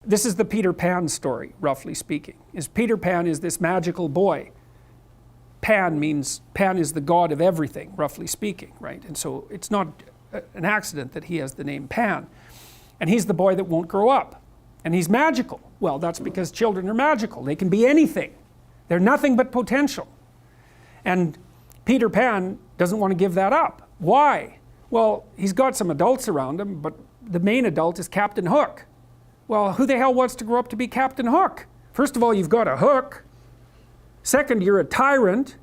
this is the Peter Pan story, roughly speaking. Peter Pan is this magical boy. Pan is the god of everything, roughly speaking, right? And so it's not an accident that he has the name Pan. And he's the boy that won't grow up. And he's magical. Well, that's because children are magical. They can be anything. They're nothing but potential. And Peter Pan doesn't want to give that up. Why? Well, he's got some adults around him, but the main adult is Captain Hook. Well, who the hell wants to grow up to be Captain Hook? First of all, you've got a hook. Second, you're a tyrant.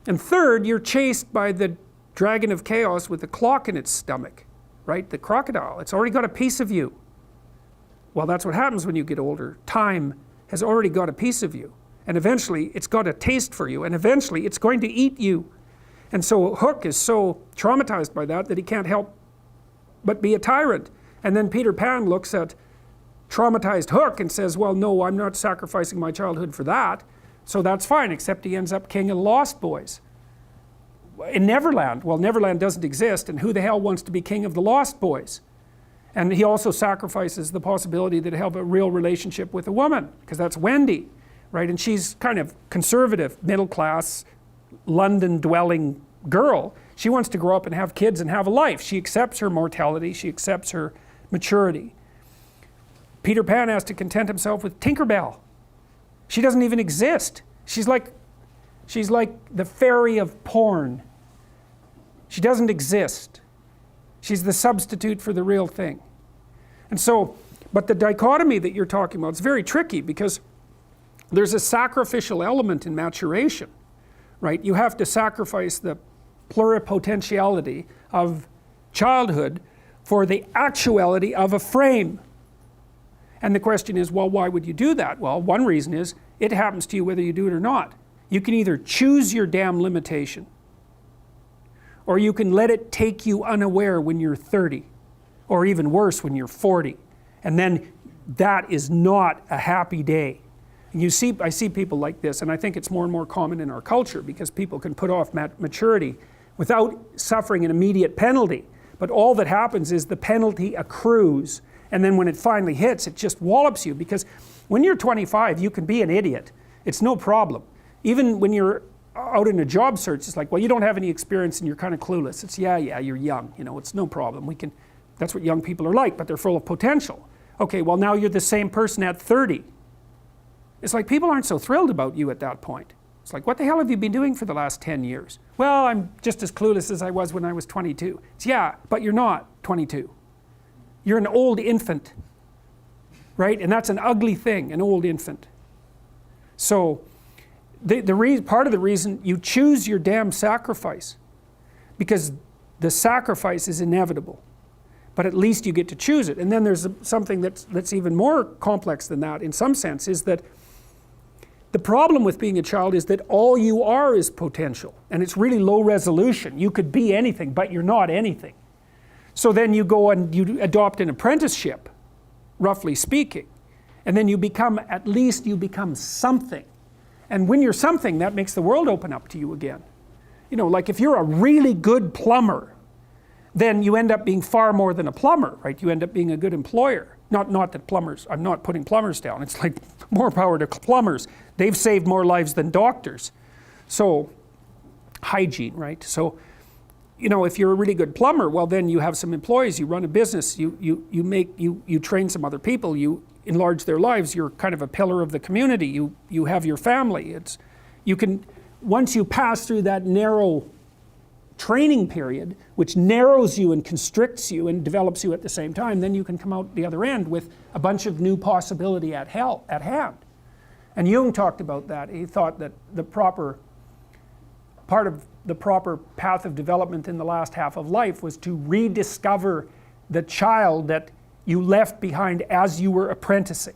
And third, you're chased by the dragon of chaos with a clock in its stomach, right? The crocodile. It's already got a piece of you. Well, that's what happens when you get older. Time has already got a piece of you. And eventually, it's got a taste for you. And eventually, it's going to eat you. And so Hook is so traumatized by that he can't help but be a tyrant. And then Peter Pan looks at traumatized Hook and says, well, no, I'm not sacrificing my childhood for that. So that's fine, except he ends up king of the Lost Boys. In Neverland, well, Neverland doesn't exist, and who the hell wants to be king of the Lost Boys? And he also sacrifices the possibility that he'll have a real relationship with a woman, because that's Wendy, right? And she's kind of conservative, middle class, London dwelling girl. She wants to grow up and have kids and have a life. She accepts her mortality, she accepts her maturity. Peter Pan has to content himself with Tinkerbell. She doesn't even exist. She's like the fairy of porn. She doesn't exist. She's the substitute for the real thing. And so, but the dichotomy that you're talking about is very tricky, because there's a sacrificial element in maturation, right? You have to sacrifice the pluripotentiality of childhood for the actuality of a frame. And the question is, well, why would you do that? Well, one reason is it happens to you whether you do it or not. You can either choose your damn limitation, or you can let it take you unaware when you're 30, or even worse, when you're 40. And then that is not a happy day. And I see people like this, and I think it's more and more common in our culture, because people can put off maturity without suffering an immediate penalty. But all that happens is the penalty accrues, and then when it finally hits, it just wallops you. Because when you're 25, you can be an idiot. It's no problem. Even when you're out in a job search, it's like, well, you don't have any experience and you're kind of clueless. It's, yeah, you're young, it's no problem. That's what young people are like, but they're full of potential. Okay, well, now you're the same person at 30. It's like people aren't so thrilled about you at that point. It's like, what the hell have you been doing for the last 10 years? Well, I'm just as clueless as I was when I was 22. It's, yeah, but you're not 22. You're an old infant, right? And that's an ugly thing, an old infant. So part of the reason you choose your damn sacrifice, because the sacrifice is inevitable, but at least you get to choose it. And then there's something that's even more complex than that in some sense, is that the problem with being a child is that all you are is potential, and it's really low resolution. You could be anything, but you're not anything. So then you go and you adopt an apprenticeship, roughly speaking, and then at least you become something. And when you're something, that makes the world open up to you again. Like if you're a really good plumber, then you end up being far more than a plumber, right? You end up being a good employer. Not that plumbers, I'm not putting plumbers down. It's like more power to plumbers. They've saved more lives than doctors. So, hygiene, right? So, if you're a really good plumber, well, then you have some employees, you run a business, you train some other people, you enlarge their lives, you're kind of a pillar of the community, you have your family. Once you pass through that narrow training period, which narrows you and constricts you and develops you at the same time, then you can come out the other end with a bunch of new possibility at hand. And Jung talked about that. He thought that part of the proper path of development in the last half of life was to rediscover the child that you left behind as you were apprenticing.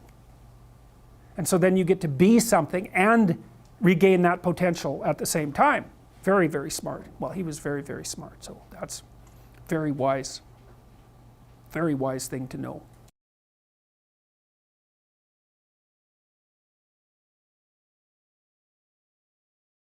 And so then you get to be something and regain that potential at the same time. Very, very smart. Well, he was very, very smart, so that's very wise thing to know.